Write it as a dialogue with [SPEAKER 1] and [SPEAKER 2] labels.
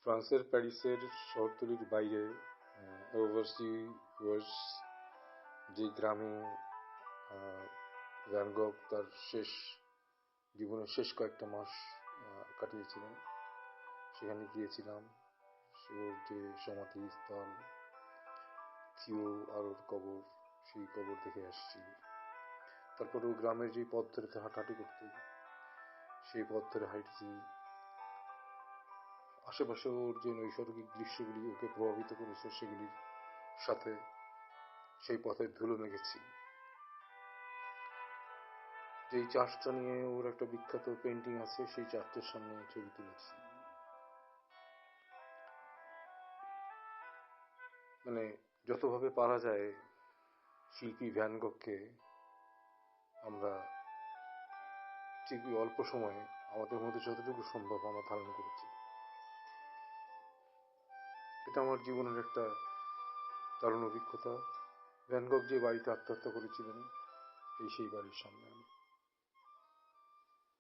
[SPEAKER 1] ফ্রান্সের প্যারিসের শহরতলির বাইরে ওভারসি ওয়ার্স যে গ্রামে ভ্যান গগ তার জীবনের শেষ কয়েকটা মাস কাটিয়েছিলেন, সেখানে গিয়েছিলাম। ওর যে সমাধিস্থল, থিও আর ওর কবর, সেই কবর দেখে আসছি। তারপর ও গ্রামের যে পথ ধরে হাঁটাহাঁটি করতে, সেই পথ ধরে হাঁটছি। আশেপাশে ওর যে নৈসর্গিক দৃশ্যগুলি ওকে প্রভাবিত করেছে, সেগুলির সাথে সেই পথের ধুলো মেখেছি। যেই চার্চটা নিয়ে ওর একটা বিখ্যাত পেন্টিং আছে, সেই চার্চের সামনে ছবি তুলেছি। মানে যতভাবে পারা যায় শিল্পী ভ্যান গগকে আমরা ঠিক অল্প সময়ে আমাদের মধ্যে যতটুকু সম্ভব আমরা ধারণ করেছি। এটা আমার জীবনের একটা দারুণ অভিজ্ঞতা। ভ্যান গগ যে বাড়িতে আত্মহত্যা করেছিলেন, সেই বাড়ির সামনে আমি।